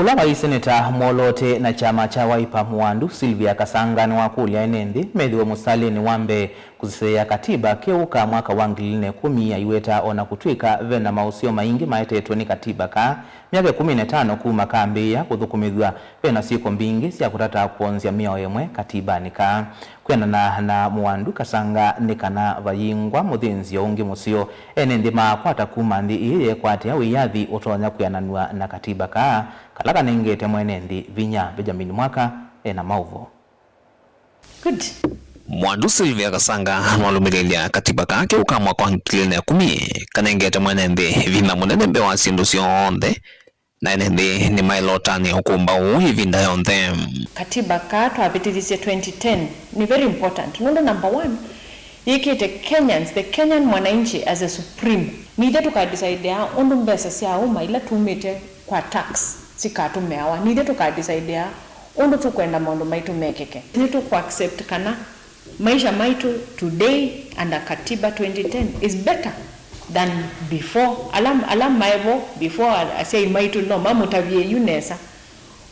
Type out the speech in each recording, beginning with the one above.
Ulama wa seneta Mwolote na chama cha Wiper Mwandu Sylvia Kasanga ni wakulia enendi medhiwa musalini wambe kuziseya katiba keuka mwaka wa 2010 ya iweta ona kutwika vena mausio maingi maetetwe ni katiba ka miaka 15 kuma kambia kuthukumithwa vena siko mbingi sia kutata kuonzia mia yemwe katiba nika kwena na Mwandu Kasanga nikana vayingwa muthinzi ungi musio enendi makwata kuma ndi iye kwatia wiyathi utonya kuyananua na katiba ka kalaka nengete mwenendi vinya Benjamin Mwaka ena mauvo. Good. Mwandu Sylvia Kasanga walumirelia katiba kake uka mwaka wa 2010 kanengete mwenendi vina munene mbe wa sindu sionde na enendi ni mailotani ukumba uhivinda yonde. Katiba ka twapitithie 2010 ni very important. Number 1, yikite Kenyans, the Kenyan mwananchi as a supreme. Nide tukadecide undu mbesa sia uma ila tumite kwa tax sikatumeawa. Nide tukadecide undu tukwenda maundu maitu mekeke. Nide tuku accept kana maisha maitu today under katiba 2010 is better than before. Alam maivo before asya maitu no mamutavie yunesa.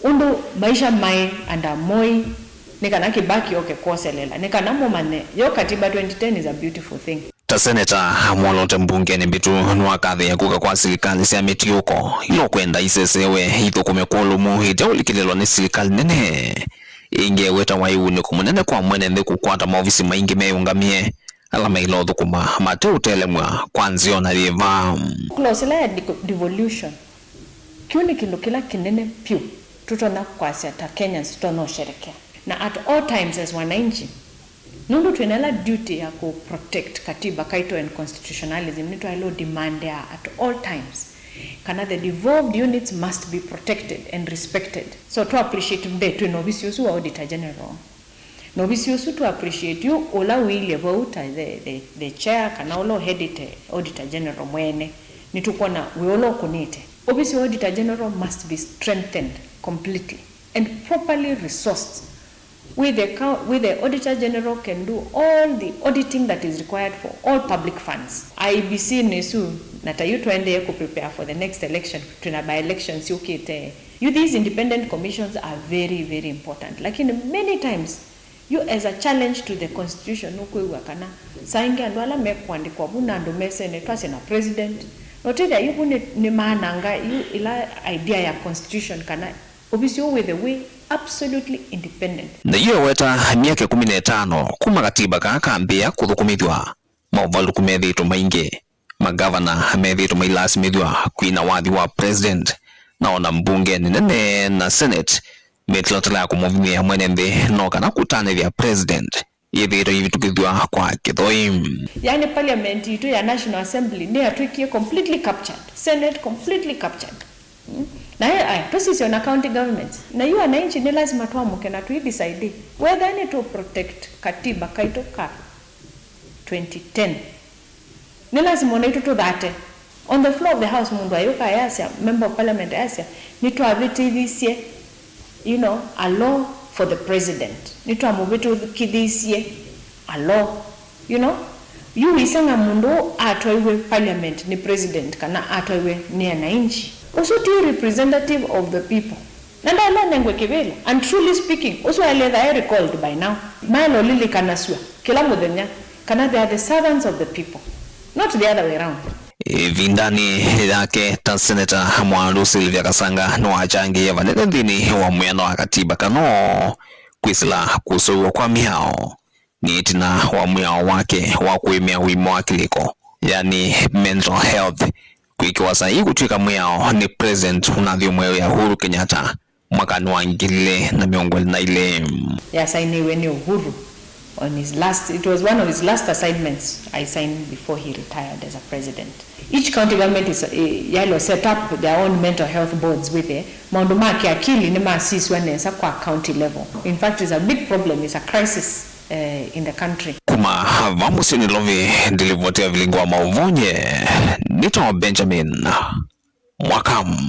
Undu maisha mai under Moi nikana Kibaki oke koselela nikana momane yo katiba 2010 is a beautiful thing. Ta seneta Mwolote mbungeni bitu nwakathe ya kuka kwa serikali sia mitiuko ilo kwenda isesewe ithukume kulumu hita ulikilelwa ni serikali nene inge weta waiuni kumunene kwa mwenende kukwata maofisi maingi meungamie alama ilo thukuma mate utelemwa kwanzio na riva close la devolution kiuni kila kinene piu tutona kwa siata Kenyans tutono sherekea na at all times as wananchi nundu tuenela duty ya ku protect katiba kaito and constitutionalism nito ilo demand ya at all times kana the devolved units must be protected and respected. So to appreciate mbe to novisiusu wa auditor general novisiusu to appreciate you ola wile vouta the chair kana olo head auditor general mwene nitukona we olo kunite obviously auditor general must be strengthened completely and properly resourced. With the auditor general can do all the auditing that is required for all public funds. IBC nesu natayu tuende ku prepare for the next election tuna by elections yukite. These independent commissions are very very important. Lakini many times you as a challenge to the constitution ukwe wakana saingi andwala mekwandikwa buna ndo mesene twase na president notida yubu ni maananga yu ila idea ya constitution kana obviously with the way absolutely independent. Na hiyo weta miaka 15 kuma katiba kakambia kuthukumithwa mauvalu kumethitu maingi magavana methitu mailasimithwa kwina wathi wa president na ona mbunge nene na senate metlotela kumuvimia mwenembe no kana kutanithia president yethiro yivitukithwa kwa kithoi. Yani parliament itu ya National Assembly ni atuikie completely captured, senate completely captured. Na haya position na county governments na hiyo wananchi ni lazima tuamuke na tuidecide whether ni to protect katiba kaito ka 2010 ni lazima unaitu to that on the floor of the house mundu ayoka yasya member of parliament yasya ni to aviti this year a law for the president ni to amuvitu this year a law you isanga mundu atwaiwe parliament ni president kana atwaiwe ni ananchi also to representative of the people. Nanda ala nengwe kibela. And truly speaking, also I recalled by now. Malo lili kanasua. Kila mudenya. Kana they are the servants of the people. Not the other way around. Vindani yake ta seneta Mwandu Sylvia Kasanga no achangi ya vanene ndini wa mweno wa katiba kano kwisila kusuwa kwa miao. Ni tina wa mwao wake wa kuimea wimo wakiliko. Yani mental health. Kuikiwa sahi kutuika mwao ni president unavyo mweo ya Uhuru Kenyatta mwaka nuangile na miongweli na ile. Yes, I knew when Uhuru on his last, it was one of his last assignments I signed before he retired as a president. Each county government is set up their own mental health boards with maunduma kiakili ni maasisi wanesa kwa county level. In fact, it's a big problem, it's a crisis in the country. Kuma vamusi ni lovi dilivotea vilingwa mauvonye nito Benjamin Mwakamu.